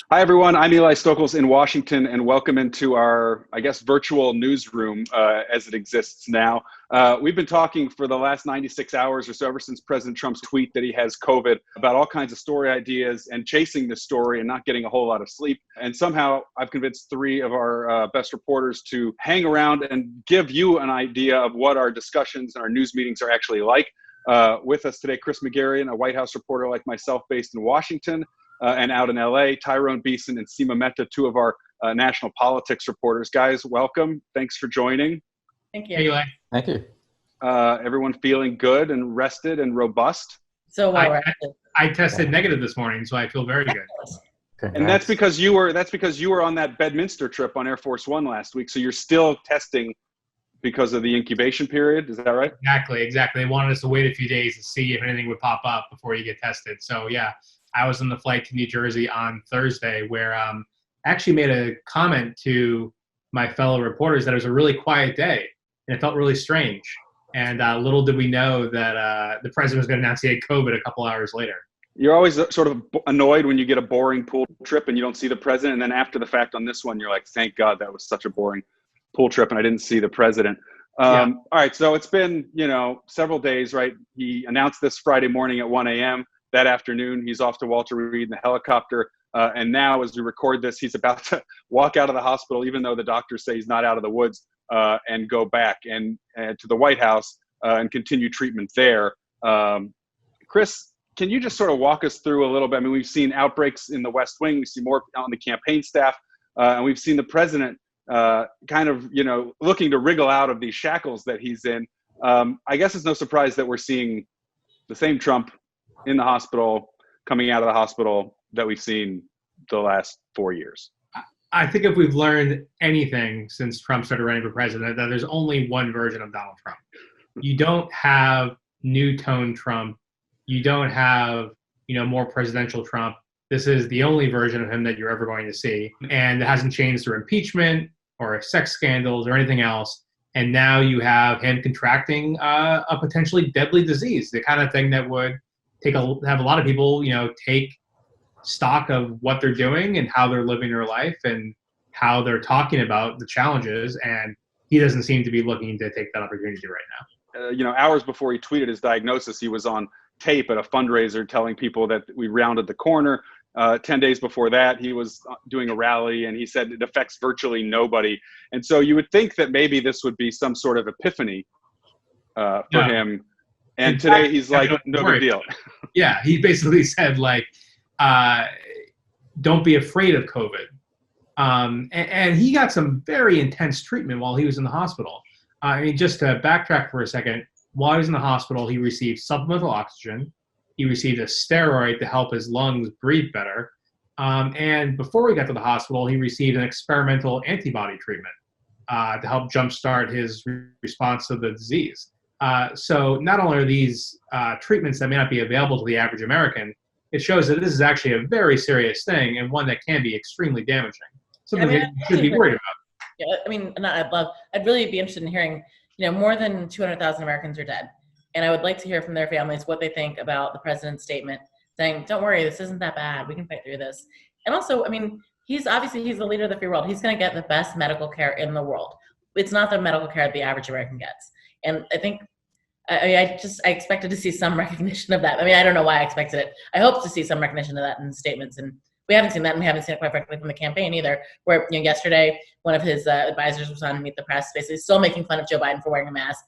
Hi, everyone. I'm Eli Stokels in Washington, and welcome into our, I guess, virtual newsroom as it exists now. We've been talking for the last 96 hours or so, ever since President Trump's tweet that he has COVID, about all kinds of story ideas and chasing this story and not getting a whole lot of sleep. And somehow I've convinced three of our best reporters to hang around and give you an idea of what our discussions and our news meetings are actually like. With us today, Chris McGarrian, a White House reporter like myself based in Washington. And out in LA, Tyrone Beeson and Seema Mehta, two of our national politics reporters. Guys, welcome. Thanks for joining. Thank you. Hey, Eli. Thank you. Everyone feeling good and rested and robust? So I tested negative this morning, so I feel very good. Congrats. And that's because you were on that Bedminster trip on Air Force One last week. So you're still testing because of the incubation period. Is that right? Exactly. They wanted us to wait a few days to see if anything would pop up before you get tested. So yeah. I was on the flight to New Jersey on Thursday where I actually made a comment to my fellow reporters that it was a really quiet day and it felt really strange. And little did we know that the president was going to announce he had COVID a couple hours later. You're always sort of annoyed when you get a boring pool trip and you don't see the president. And then after the fact on this one, you're like, thank God that was such a boring pool trip and I didn't see the president. All right. So it's been, several days, right? He announced this Friday morning at 1 a.m. That afternoon, he's off to Walter Reed in the helicopter. And now, as we record this, he's about to walk out of the hospital, even though the doctors say he's not out of the woods, and go back and to the White House and continue treatment there. Chris, can you just sort of walk us through a little bit? I mean, we've seen outbreaks in the West Wing. We see more on the campaign staff. And we've seen the president kind of, looking to wriggle out of these shackles that he's in. I guess it's no surprise that we're seeing the same Trump in the hospital, coming out of the hospital that we've seen the last 4 years. I think if we've learned anything since Trump started running for president, that there's only one version of Donald Trump. You don't have new tone Trump. You don't have, more presidential Trump. This is the only version of him that you're ever going to see. And it hasn't changed through impeachment or sex scandals or anything else. And now you have him contracting a potentially deadly disease, the kind of thing that would have a lot of people, take stock of what they're doing and how they're living their life and how they're talking about the challenges. And he doesn't seem to be looking to take that opportunity right now. Hours before he tweeted his diagnosis, he was on tape at a fundraiser telling people that we rounded the corner. 10 days before that, he was doing a rally and he said it affects virtually nobody. And so you would think that maybe this would be some sort of epiphany for him. And today he's like, no big deal. Yeah, he basically said, don't be afraid of COVID. And he got some very intense treatment while he was in the hospital. Just to backtrack for a second, while he was in the hospital, he received supplemental oxygen. He received a steroid to help his lungs breathe better. And before he got to the hospital, he received an experimental antibody treatment to help jumpstart his response to the disease. So not only are these treatments that may not be available to the average American, it shows that this is actually a very serious thing and one that can be extremely damaging. Something that you should be worried about. I'd really be interested in hearing, more than 200,000 Americans are dead. And I would like to hear from their families what they think about the president's statement saying, don't worry, this isn't that bad. We can fight through this. And also, he's the leader of the free world. He's going to get the best medical care in the world. It's not the medical care the average American gets. And I think, I expected to see some recognition of that. I don't know why I expected it. I hope to see some recognition of that in statements. And we haven't seen that, and we haven't seen it, quite frankly, from the campaign either, where, yesterday, one of his advisors was on Meet the Press, basically still making fun of Joe Biden for wearing a mask.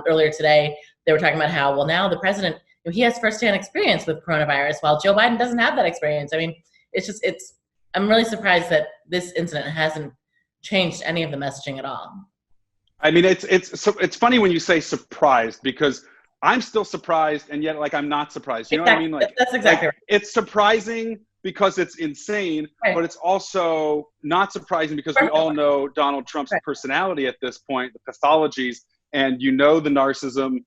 Earlier today, they were talking about how, well, now the president, he has firsthand experience with coronavirus, while Joe Biden doesn't have that experience. I'm really surprised that this incident hasn't changed any of the messaging at all. It's funny when you say surprised, because I'm still surprised and yet I'm not surprised. You know what I mean? That's exactly right. It's surprising because it's insane, right. But it's also not surprising because we all know Donald Trump's personality at this point, the pathologies, and the narcissism,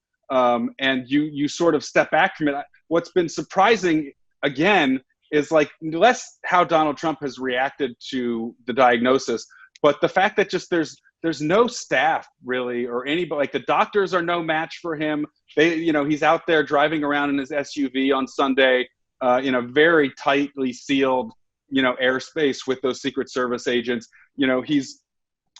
and you sort of step back from it. What's been surprising again is less how Donald Trump has reacted to the diagnosis, but the fact that just there's no staff really or anybody, the doctors are no match for him. He's out there driving around in his SUV on Sunday in a very tightly sealed, airspace with those Secret Service agents.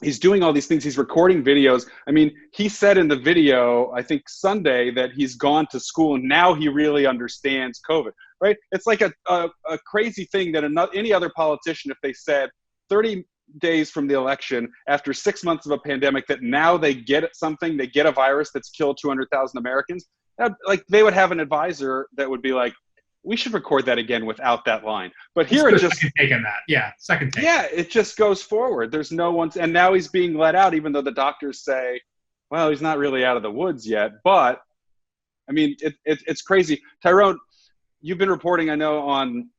He's doing all these things. He's recording videos. I mean, he said in the video, I think Sunday, that he's gone to school and now he really understands COVID, right? It's like a crazy thing that any other politician, if they said 30 days from the election, after 6 months of a pandemic, that now they get something, they get a virus that's killed 200,000 Americans, like they would have an advisor that would be like, we should record that again without that line. But here it just second take on that. Yeah, second take. Yeah, it just goes forward. There's no one, and now he's being let out, even though the doctors say, well, he's not really out of the woods yet. But I mean, it's crazy. Tyrone, you've been reporting, I know, on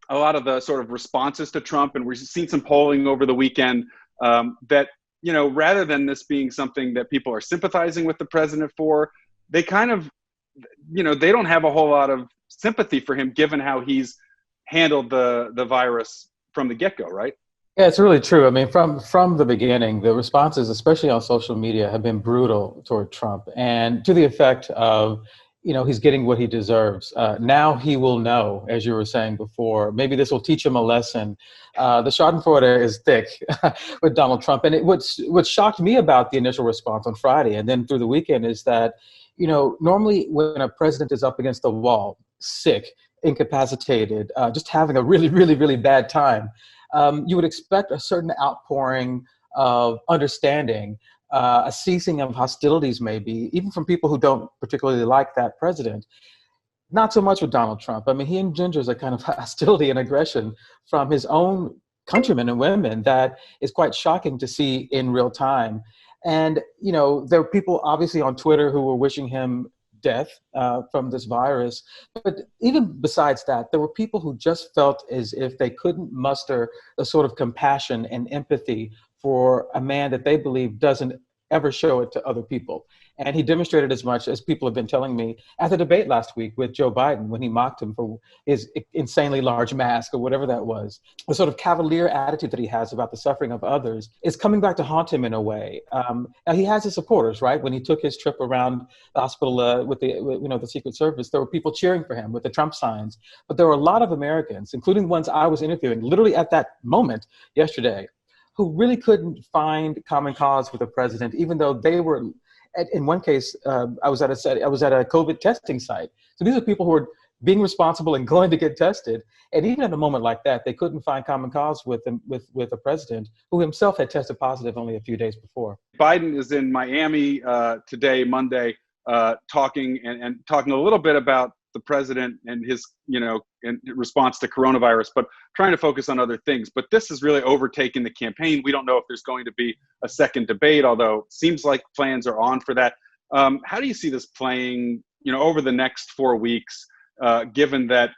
a lot of the sort of responses to Trump, and we've seen some polling over the weekend that, rather than this being something that people are sympathizing with the president for, they kind of, they don't have a whole lot of sympathy for him, given how he's handled the virus from the get-go, right? Yeah, it's really true. I mean, from the beginning, the responses, especially on social media, have been brutal toward Trump, and to the effect of, he's getting what he deserves. Now he will know, as you were saying before. Maybe this will teach him a lesson. The Schadenfreude is thick with Donald Trump, and what shocked me about the initial response on Friday and then through the weekend is that, normally when a president is up against the wall, sick, incapacitated, just having a really, really, really bad time, you would expect a certain outpouring of understanding, a ceasing of hostilities maybe, even from people who don't particularly like that president. Not so much with Donald Trump. I mean, he engenders a kind of hostility and aggression from his own countrymen and women that is quite shocking to see in real time. And, there are people obviously on Twitter who were wishing him death from this virus. But even besides that, there were people who just felt as if they couldn't muster the sort of compassion and empathy for a man that they believe doesn't ever show it to other people. And he demonstrated as much, as people have been telling me, at the debate last week with Joe Biden when he mocked him for his insanely large mask or whatever that was. The sort of cavalier attitude that he has about the suffering of others is coming back to haunt him in a way. Now he has his supporters, right? When he took his trip around the hospital with the Secret Service, there were people cheering for him with the Trump signs. But there were a lot of Americans, including the ones I was interviewing, literally at that moment yesterday, who really couldn't find common cause with the president, even though they were. In one case, I was at a COVID testing site. So these are people who are being responsible and going to get tested. And even at a moment like that, they couldn't find common cause with the president, who himself had tested positive only a few days before. Biden is in Miami today, Monday, talking a little bit about the president and his, in response to coronavirus, but trying to focus on other things. But this has really overtaken the campaign. We don't know if there's going to be a second debate, although it seems like plans are on for that. How do you see this playing, over the next 4 weeks, given that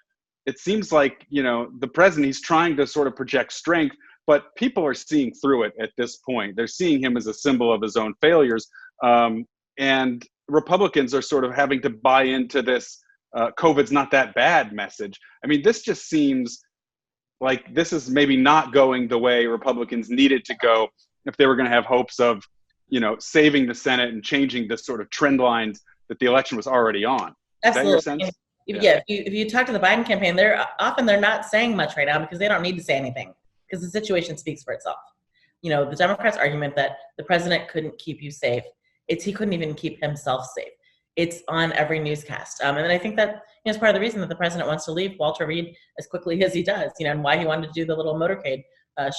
it seems like, the president, he's trying to sort of project strength, but people are seeing through it at this point. They're seeing him as a symbol of his own failures. And Republicans are sort of having to buy into this COVID's not that bad message. I mean, this just seems like this is maybe not going the way Republicans needed to go if they were going to have hopes of, saving the Senate and changing the sort of trend lines that the election was already on. Absolutely. Is that your sense? Yeah. If you talk to the Biden campaign, they're not saying much right now because they don't need to say anything because the situation speaks for itself. The Democrats' argument that the president couldn't keep you safe, he couldn't even keep himself safe. It's on every newscast. And I think that is part of the reason that the president wants to leave Walter Reed as quickly as he does, and why he wanted to do the little motorcade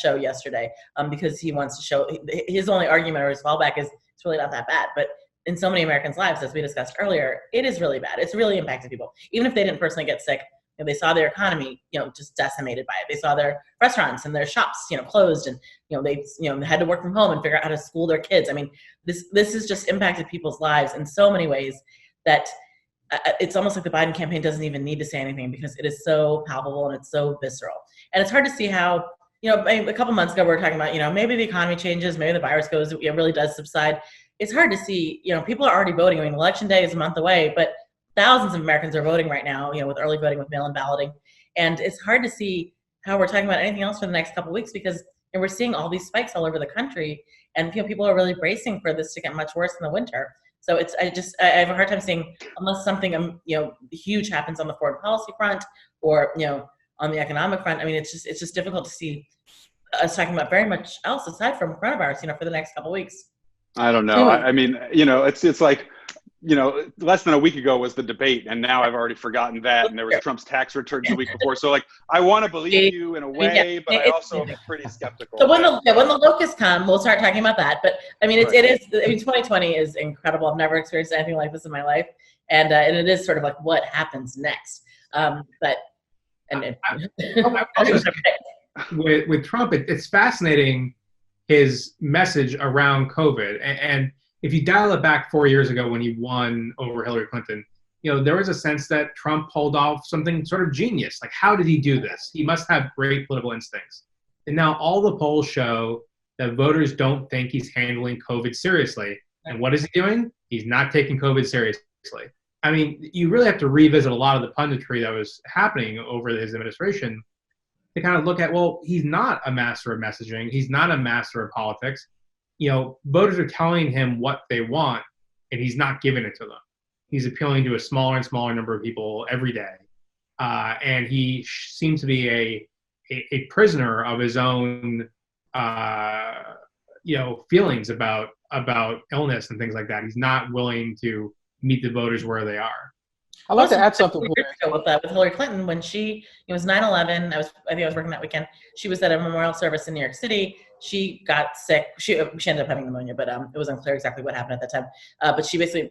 show yesterday, because he wants to show his only argument or his fallback is it's really not that bad. But in so many Americans' lives, as we discussed earlier, it is really bad. It's really impacted people. Even if they didn't personally get sick, they saw their economy, just decimated by it. They saw their restaurants and their shops, closed, and they had to work from home and figure out how to school their kids. I mean, this has just impacted people's lives in so many ways that it's almost like the Biden campaign doesn't even need to say anything because it is so palpable and it's so visceral. And it's hard to see how, a couple months ago we were talking about, maybe the economy changes, maybe the virus goes, it really does subside. It's hard to see, people are already voting. I mean, election day is a month away, but thousands of Americans are voting right now, with early voting, with mail-in balloting. And it's hard to see how we're talking about anything else for the next couple of weeks because we're seeing all these spikes all over the country. And people are really bracing for this to get much worse in the winter. So I have a hard time seeing, unless something, huge happens on the foreign policy front or, on the economic front. I mean, it's just difficult to see us talking about very much else aside from coronavirus, for the next couple of weeks. I don't know. I mean, it's like, less than a week ago was the debate, and now I've already forgotten that. And there was Trump's tax returns the week before. So, like, I want to believe you in a way, but I also am pretty skeptical. So when the locusts come, we'll start talking about that. But I mean, it is. I mean, 2020 is incredible. I've never experienced anything like this in my life, and it is sort of like what happens next. With Trump, it's fascinating his message around COVID. And if you dial it back 4 years ago when he won over Hillary Clinton, there was a sense that Trump pulled off something sort of genius. Like, how did he do this? He must have great political instincts. And now all the polls show that voters don't think he's handling COVID seriously. And what is he doing? He's not taking COVID seriously. I mean, you really have to revisit a lot of the punditry that was happening over his administration to kind of look at, well, he's not a master of messaging. He's not a master of politics. Voters are telling him what they want, and he's not giving it to them. He's appealing to a smaller and smaller number of people every day. And he seems to be a prisoner of his own, feelings about illness and things like that. He's not willing to meet the voters where they are. I'd like to add something with Hillary Clinton when it was 9/11. I think I was working that weekend. She was at a memorial service in New York City. She got sick. She ended up having pneumonia, but it was unclear exactly what happened at that time. But she basically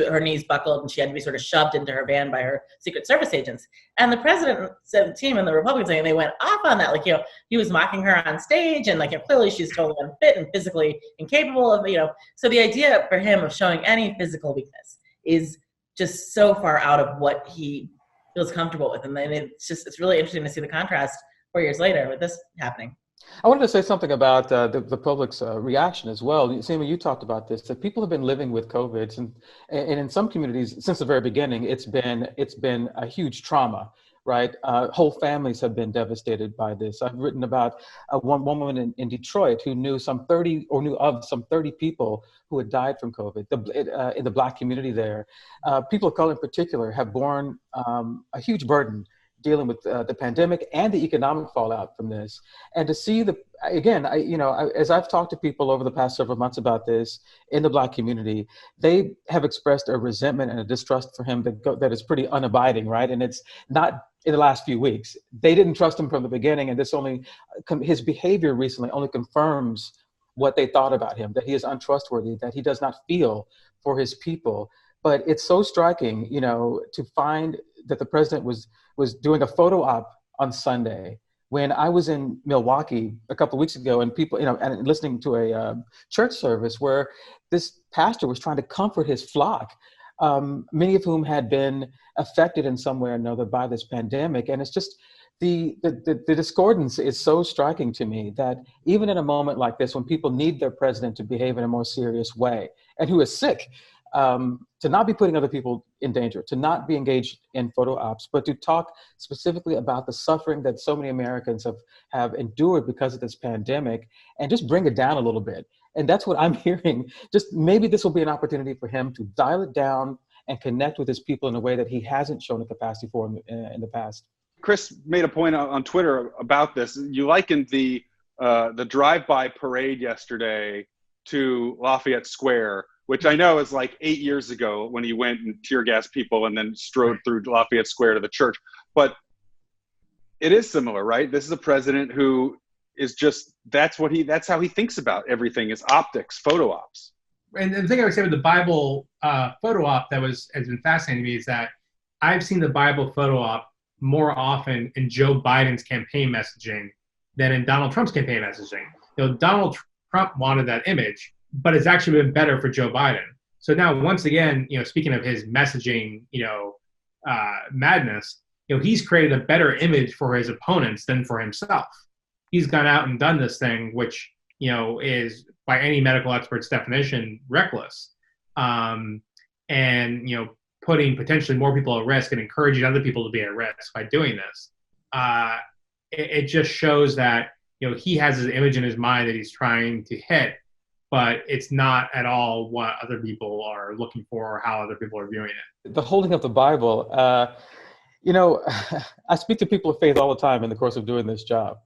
her knees buckled and she had to be sort of shoved into her van by her Secret Service agents. And the president's team and the Republicans, they went off on that. Like, he was mocking her on stage and clearly she's totally unfit and physically incapable of, So the idea for him of showing any physical weakness is just so far out of what he feels comfortable with. And then it's really interesting to see the contrast 4 years later with this happening. I wanted to say something about the public's reaction as well. Seema, you talked about this, that people have been living with COVID, and in some communities since the very beginning, it's been a huge trauma, right? Whole families have been devastated by this. I've written about one woman in Detroit who knew of some 30 people who had died from COVID in the Black community there. People of color in particular have borne a huge burden dealing with the pandemic and the economic fallout from this. And to see as I've talked to people over the past several months about this in the Black community, they have expressed a resentment and a distrust for him that is pretty unabiding, right? And it's not in the last few weeks. They didn't trust him from the beginning, and his behavior recently only confirms what they thought about him, that he is untrustworthy, that he does not feel for his people. But it's so striking, to find that the president was doing a photo op on Sunday when I was in Milwaukee a couple of weeks ago, and people, and listening to a church service where this pastor was trying to comfort his flock, many of whom had been affected in some way or another by this pandemic. And it's just the discordance is so striking to me that even in a moment like this, when people need their president to behave in a more serious way and who is sick, to not be putting other people in danger, to not be engaged in photo ops, but to talk specifically about the suffering that so many Americans have endured because of this pandemic, and just bring it down a little bit. And that's what I'm hearing. Just maybe this will be an opportunity for him to dial it down and connect with his people in a way that he hasn't shown a capacity for in the past. Chris made a point on Twitter about this. You likened the drive-by parade yesterday to Lafayette Square, which I know is like 8 years ago when he went and tear gassed people and then strode through Lafayette Square to the church. But it is similar, right? This is a president who is just, that's how he thinks about everything, is optics, photo ops. And the thing I would say with the Bible photo op that has been fascinating to me is that I've seen the Bible photo op more often in Joe Biden's campaign messaging than in Donald Trump's campaign messaging. Donald Trump wanted that image, but it's actually been better for Joe Biden. So now, once again, speaking of his messaging, madness, he's created a better image for his opponents than for himself. He's gone out and done this thing, which, is by any medical expert's definition, reckless. And, putting potentially more people at risk and encouraging other people to be at risk by doing this. It just shows that, he has his image in his mind that he's trying to hit, but it's not at all what other people are looking for or how other people are viewing it. The holding of the Bible, You know, I speak to people of faith all the time in the course of doing this job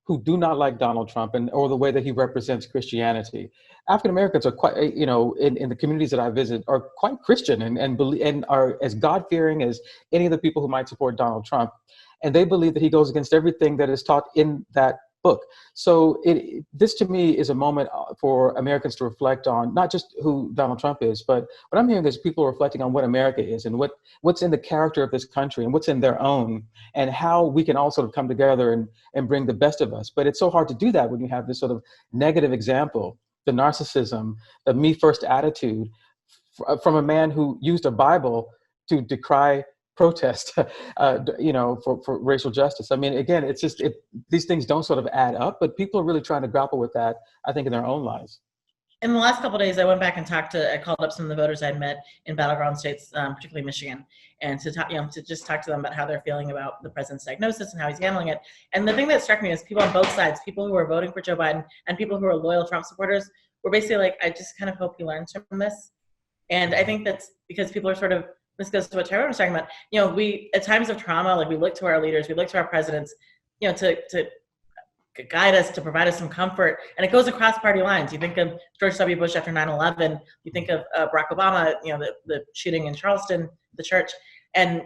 who do not like Donald Trump and or the way that he represents Christianity. African Americans are quite, you know, in the communities that I visit are quite Christian and are as God-fearing as any of the people who might support Donald Trump. And they believe that he goes against everything that is taught in that book. So this to me is a moment for Americans to reflect on not just who Donald Trump is, but what I'm hearing is people reflecting on what America is and what's in the character of this country and what's in their own, and how we can all sort of come together and bring the best of us. But it's so hard to do that when you have this sort of negative example, the narcissism, the me first attitude from a man who used a Bible to decry protest, you know, for racial justice. I mean, again, it's just, these things don't sort of add up, but people are really trying to grapple with that, I think, in their own lives. In the last couple of days, I went back and I called up some of the voters I'd met in battleground states, particularly Michigan, and to talk, to just talk to them about how they're feeling about the president's diagnosis and how he's handling it. And the thing that struck me is people on both sides, people who are voting for Joe Biden and people who are loyal Trump supporters, were basically like, I just kind of hope he learns from this. And I think that's because people are sort of, this goes to what Tyrone was talking about, we, at times of trauma, like we look to our leaders, we look to our presidents, to guide us, to provide us some comfort. And it goes across party lines. You think of George W. Bush after 9/11, you think of Barack Obama, the shooting in Charleston, the church. And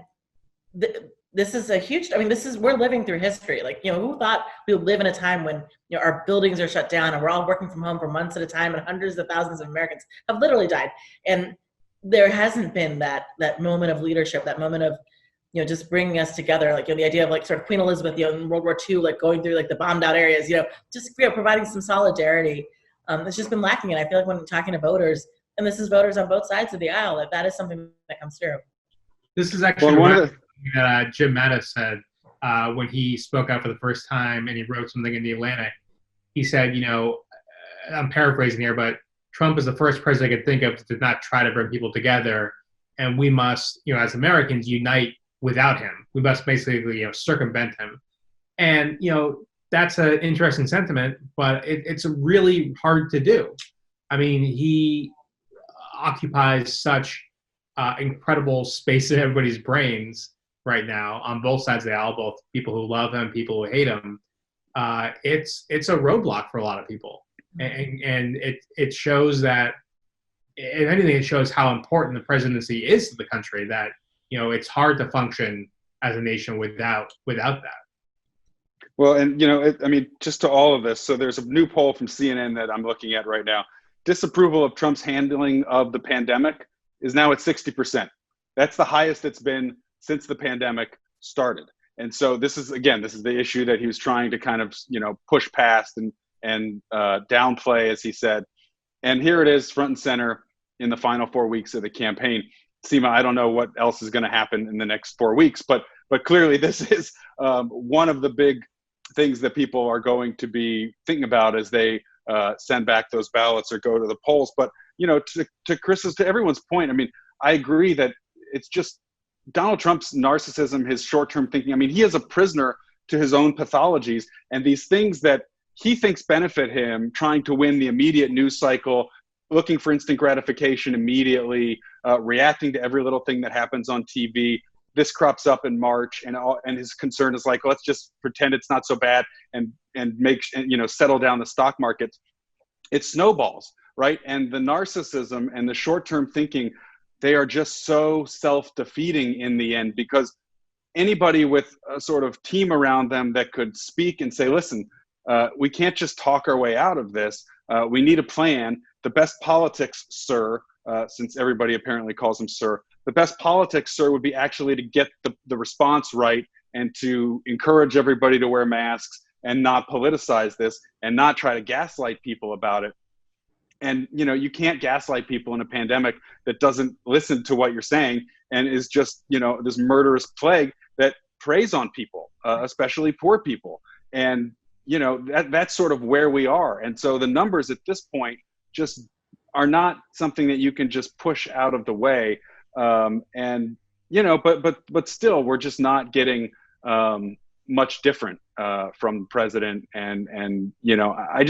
this is a huge, we're living through history. Like, who thought we would live in a time when, our buildings are shut down and we're all working from home for months at a time and hundreds of thousands of Americans have literally died. And there hasn't been that moment of leadership, that moment of, just bringing us together, like the idea of like sort of Queen Elizabeth, in World War II, like going through like the bombed out areas, just providing some solidarity. It's just been lacking, and I feel like when talking to voters, and this is voters on both sides of the aisle, that is something that comes through. This is actually one that Jim Mattis said when he spoke out for the first time, and he wrote something in the Atlantic. He said, I'm paraphrasing here, but Trump is the first president I could think of to not try to bring people together, and we must, as Americans, unite without him. We must basically, circumvent him. And, that's an interesting sentiment, but it's really hard to do. I mean, he occupies such incredible space in everybody's brains right now on both sides of the aisle, both people who love him, people who hate him. It's a roadblock for a lot of people. And it shows that, if anything, it shows how important the presidency is to the country, that it's hard to function as a nation without that. Well, and just to all of this, so there's a new poll from CNN that I'm looking at right now. Disapproval of Trump's handling of the pandemic is now at 60%. That's the highest it's been since the pandemic started. And so this is the issue that he was trying to kind of, push past and downplay, as he said. And here it is, front and center in the final 4 weeks of the campaign. Seema, I don't know what else is going to happen in the next 4 weeks, but clearly this is one of the big things that people are going to be thinking about as they send back those ballots or go to the polls. But to everyone's point, I agree that it's just Donald Trump's narcissism, his short-term thinking. He is a prisoner to his own pathologies, and these things that he thinks benefit him, trying to win the immediate news cycle, looking for instant gratification immediately, reacting to every little thing that happens on TV. This crops up in March, and his concern is like, let's just pretend it's not so bad and make settle down the stock market. It snowballs, right? And the narcissism and the short-term thinking, they are just so self-defeating in the end, because anybody with a sort of team around them that could speak and say, listen, we can't just talk our way out of this. We need a plan. The best politics, sir, since everybody apparently calls him sir, the best politics, sir, would be actually to get the response right and to encourage everybody to wear masks and not politicize this and not try to gaslight people about it. And, you can't gaslight people in a pandemic that doesn't listen to what you're saying and is just, this murderous plague that preys on people, especially poor people. And, that's sort of where we are. And so the numbers at this point just are not something that you can just push out of the way. And, but still, we're just not getting much different from the president. And I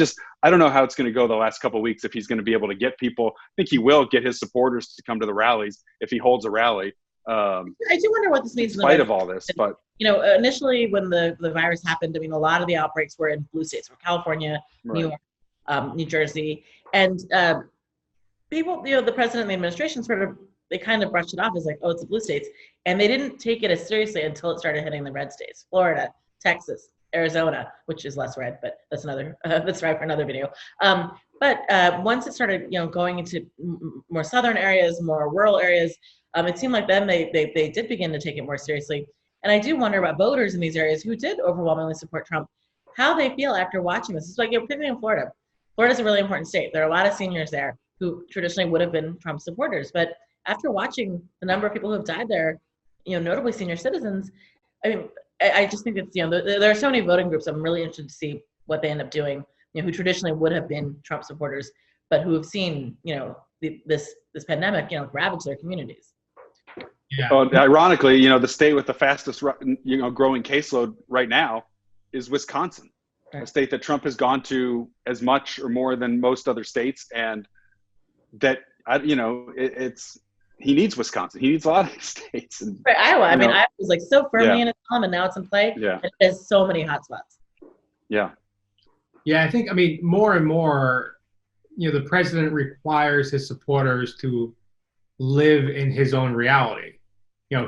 don't know how it's going to go the last couple of weeks, if he's going to be able to get people. I think he will get his supporters to come to the rallies if he holds a rally. I do wonder what this means in spite of all this. But initially when the virus happened, I mean, a lot of the outbreaks were in blue states, from California, New York, New Jersey, and people, the president and the administration they kind of brushed it off as like, oh, it's the blue states, and they didn't take it as seriously until it started hitting the red states: Florida, Texas, Arizona, which is less red, but that's right for another video. But once it started, going into more southern areas, more rural areas, it seemed like then they did begin to take it more seriously. And I do wonder about voters in these areas who did overwhelmingly support Trump, how they feel after watching this. It's like, particularly in Florida. Florida is a really important state. There are a lot of seniors there who traditionally would have been Trump supporters, but after watching the number of people who have died there, notably senior citizens, I mean, I just think it's, there are so many voting groups. I'm really interested to see what they end up doing, who traditionally would have been Trump supporters, but who have seen, this pandemic, ravage their communities. Yeah. Ironically, the state with the fastest, growing caseload right now is Wisconsin, a state that Trump has gone to as much or more than most other states, and that he needs Wisconsin. He needs a lot of these states. And, Iowa. I mean, Iowa was like so firmly in its home, and now it's in play. Yeah. It has so many hot spots. Yeah. Yeah, I think, more and more, the president requires his supporters to live in his own reality.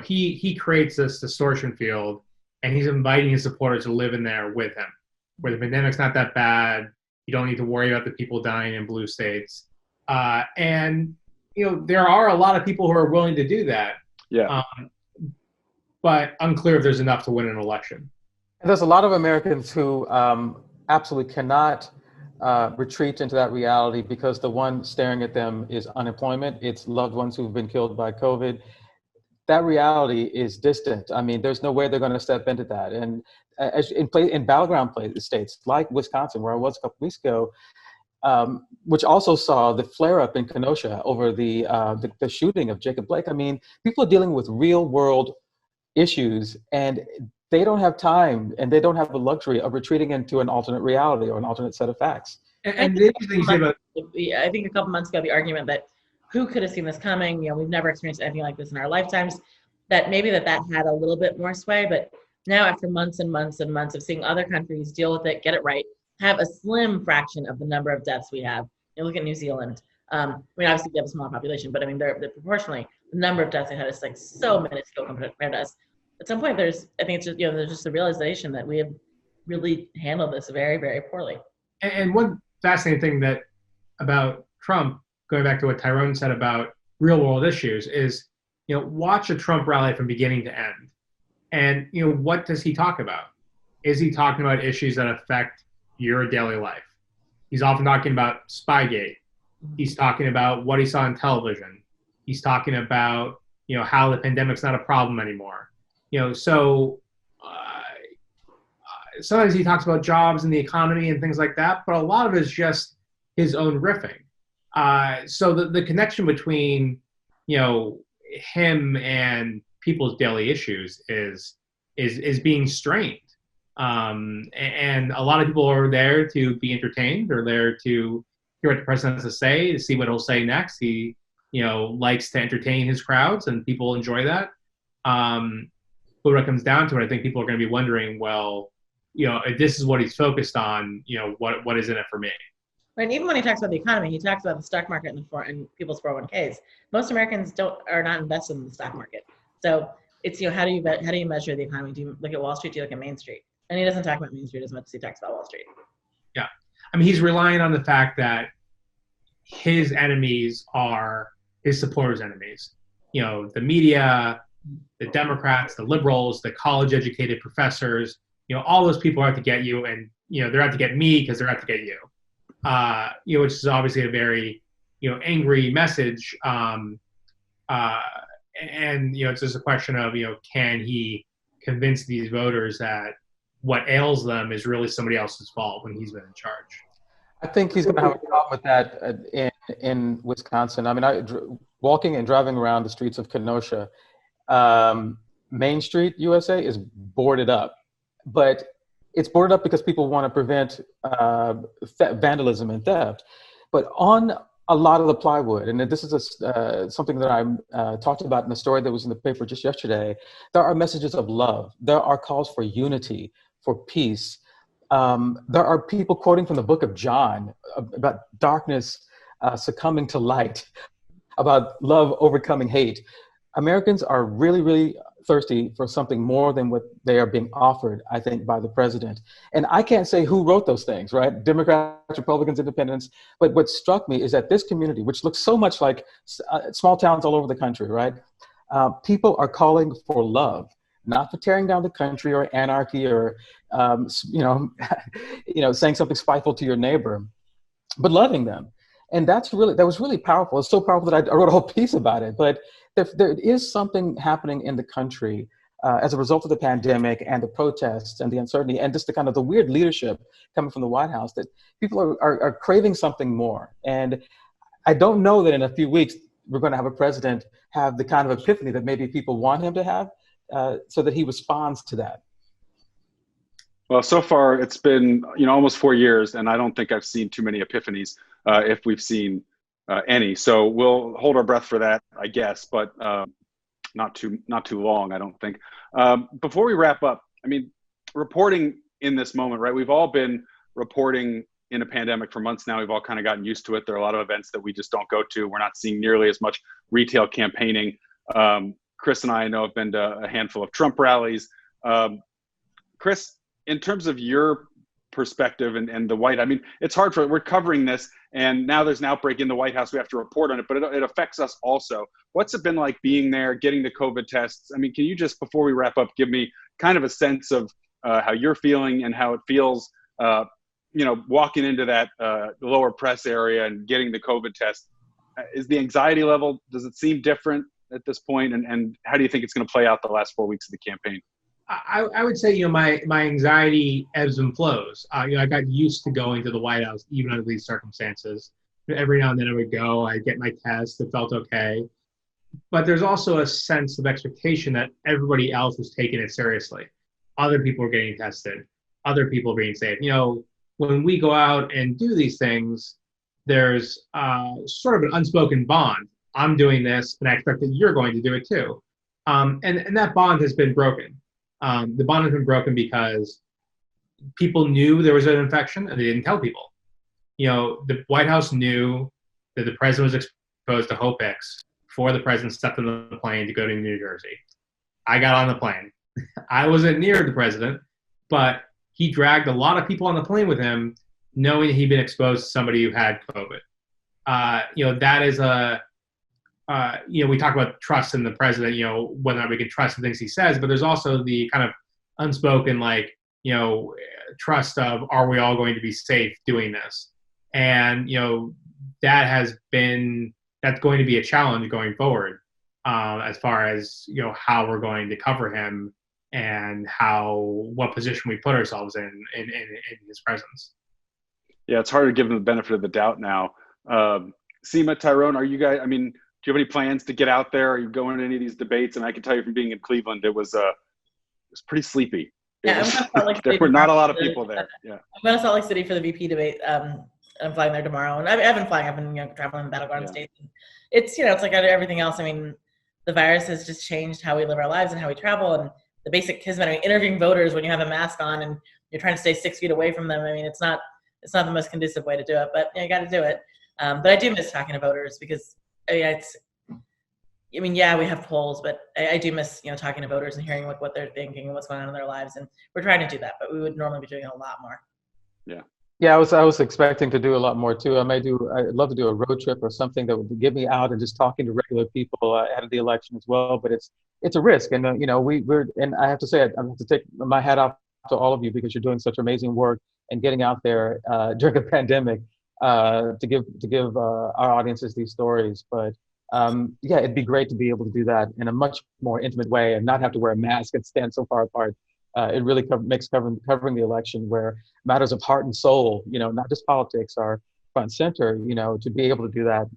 He creates this distortion field, and he's inviting his supporters to live in there with him, where the pandemic's not that bad. You don't need to worry about the people dying in blue states. And there are a lot of people who are willing to do that. Yeah. But unclear if there's enough to win an election. There's a lot of Americans who absolutely cannot retreat into that reality because the one staring at them is unemployment. It's loved ones who've been killed by COVID. That reality is distant. I mean, there's no way they're going to step into that. And in battleground states like Wisconsin, where I was a couple weeks ago, which also saw the flare-up in Kenosha over the shooting of Jacob Blake. I mean, people are dealing with real-world issues, and they don't have time, and they don't have the luxury of retreating into an alternate reality or an alternate set of facts. And the interesting thing about, I think a couple months ago, the argument that who could have seen this coming? We've never experienced anything like this in our lifetimes. That maybe that had a little bit more sway, but now after months and months and months of seeing other countries deal with it, get it right, have a slim fraction of the number of deaths we have. Look at New Zealand. Obviously we have a small population, but they're proportionally, the number of deaths they had is like so minuscule compared to us. At some point, I think it's just, there's just a realization that we have really handled this very, very poorly. And one fascinating thing about Trump, going back to what Tyrone said about real world issues, is, watch a Trump rally from beginning to end. And, what does he talk about? Is he talking about issues that affect your daily life? He's often talking about Spygate. He's talking about what he saw on television. He's talking about, how the pandemic's not a problem anymore. So sometimes he talks about jobs and the economy and things like that, but a lot of it is just his own riffing. So the connection between, him and people's daily issues is being strained. And a lot of people are there to be entertained, or there to hear what the president has to say, to see what he'll say next. He, likes to entertain his crowds, and people enjoy that. But when it comes down to it, I think people are going to be wondering, well, if this is what he's focused on, what is in it for me? And even when he talks about the economy, he talks about the stock market and people's 401ks. Most Americans are not invested in the stock market. So it's, how do you measure the economy? Do you look at Wall Street? Do you look at Main Street? And he doesn't talk about Main Street as much as he talks about Wall Street. Yeah. He's relying on the fact that his enemies are his supporters' enemies. The media, the Democrats, the liberals, the college-educated professors, all those people are out to get you, and, they're out to get me because they're out to get you. Which is obviously a very, angry message. And, it's just a question of, can he convince these voters that what ails them is really somebody else's fault when he's been in charge? I think he's going to have a problem with that in Wisconsin. Walking and driving around the streets of Kenosha, Main Street, USA, is boarded up. But it's boarded up because people want to prevent vandalism and theft. But on A lot of the plywood, and this is something that I talked about in the story that was in the paper just yesterday. There are messages of love. There are calls for unity, for peace. There are people quoting from the book of John about darkness succumbing to light, about love overcoming hate. Americans are really, really thirsty for something more than what they are being offered, I think, by the president. And I can't say who wrote those things, right? Democrats, Republicans, Independents. But what struck me is that this community, which looks so much like small towns all over the country, right? People are calling for love, not for tearing down the country or anarchy or, saying something spiteful to your neighbor, but loving them. And that was really powerful. It's so powerful that I wrote a whole piece about it. But there is something happening in the country as a result of the pandemic and the protests and the uncertainty and just the kind of the weird leadership coming from the White House, that people are craving something more. And I don't know that in a few weeks we're going to have a president have the kind of epiphany that maybe people want him to have, so that he responds to that. Well, so far it's been, almost 4 years, and I don't think I've seen too many epiphanies, if we've seen any. So we'll hold our breath for that, I guess, but not too long, I don't think. Before we wrap up, reporting in this moment, right? We've all been reporting in a pandemic for months now. We've all kind of gotten used to it. There are a lot of events that we just don't go to. We're not seeing nearly as much retail campaigning. Chris and I know have been to a handful of Trump rallies. Chris, in terms of your perspective and the White, it's hard we're covering this, and now there's an outbreak in the White House. We have to report on it, but it affects us also. What's it been like being there, getting the COVID tests? Can you just, before we wrap up, give me kind of a sense of how you're feeling and how it feels, walking into that lower press area and getting the COVID test? Is the anxiety level, does it seem different at this point? And how do you think it's going to play out the last 4 weeks of the campaign? I would say, my anxiety ebbs and flows. I got used to going to the White House, even under these circumstances. Every now and then I would go, I'd get my test, it felt okay. But there's also a sense of expectation that everybody else was taking it seriously. Other people are getting tested, other people are being safe. When we go out and do these things, there's sort of an unspoken bond. I'm doing this, and I expect that you're going to do it too. And that bond has been broken. The bond has been broken because people knew there was an infection and they didn't tell people. The White House knew that the president was exposed to Hope X before the president stepped on the plane to go to New Jersey. I got on the plane. I wasn't near the president, but he dragged a lot of people on the plane with him, knowing that he'd been exposed to somebody who had COVID. That is we talk about trust in the president, whether or not we can trust the things he says, but there's also the kind of unspoken, trust of, are we all going to be safe doing this? And, that's going to be a challenge going forward, as far as, how we're going to cover him and what position we put ourselves in his presence. Yeah, it's hard to give him the benefit of the doubt now. Seema, Tyrone, are you guys, do you have any plans to get out there? Are you going to any of these debates? And I can tell you from being in Cleveland, it was pretty sleepy. Yeah, there were not a lot of people there. Yeah, I'm going to Salt Lake City for the VP debate. I'm flying there tomorrow, and I've been flying. I've been traveling in battleground states. It's it's like everything else. The virus has just changed how we live our lives and how we travel, and the basic kismet. Interviewing voters when you have a mask on and you're trying to stay 6 feet away from them. It's not the most conducive way to do it, but you got to do it. But I do miss talking to voters because we have polls, but I do miss talking to voters and hearing what they're thinking and what's going on in their lives, and we're trying to do that, but we would normally be doing it a lot more. Yeah, I was expecting to do a lot more too. I'd love to do a road trip or something that would get me out and just talking to regular people ahead of the election as well. But it's a risk, and and I have to say, I have to take my hat off to all of you because you're doing such amazing work and getting out there during a pandemic to give our audiences these stories. But it'd be great to be able to do that in a much more intimate way and not have to wear a mask and stand so far apart. It really makes covering the election, where matters of heart and soul, not just politics, are front and center, to be able to do that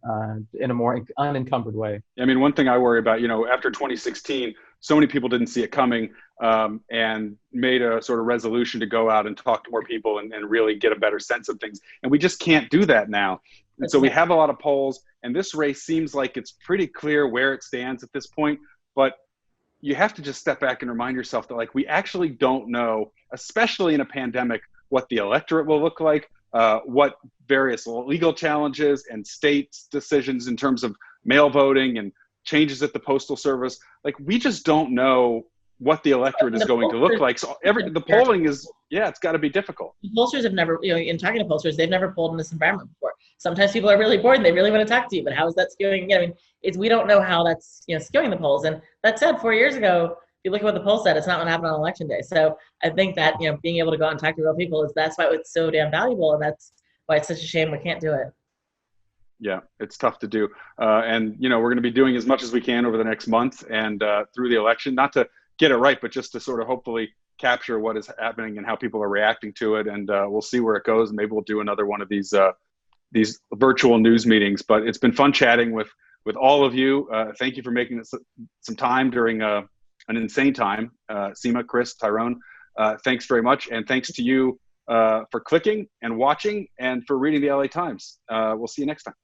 in a more unencumbered way. One thing I worry about, after 2016, so many people didn't see it coming and made a sort of resolution to go out and talk to more people and really get a better sense of things. And we just can't do that now. And so we have a lot of polls, and this race seems like it's pretty clear where it stands at this point. But you have to just step back and remind yourself that, like, we actually don't know, especially in a pandemic, what the electorate will look like, what various legal challenges and state decisions in terms of mail voting and changes at the postal service. Like, we just don't know what the electorate is going to look like. So the polling is, it's got to be difficult. Pollsters have never, in talking to pollsters, they've never polled in this environment before. Sometimes people are really bored and they really want to talk to you, but how is that skewing? I mean, we don't know how that's, skewing the polls. And that said, 4 years ago, if you look at what the poll said, it's not what happened on election day. So I think that, being able to go out and talk to real people that's why it's so damn valuable. And that's why it's such a shame we can't do it. Yeah, it's tough to do. And, we're going to be doing as much as we can over the next month and through the election, not to get it right, but just to sort of hopefully capture what is happening and how people are reacting to it. And we'll see where it goes. Maybe we'll do another one of these virtual news meetings. But it's been fun chatting with all of you. Thank you for making some time during an insane time. Seema, Chris, Tyrone, thanks very much. And thanks to you for clicking and watching and for reading the LA Times. We'll see you next time.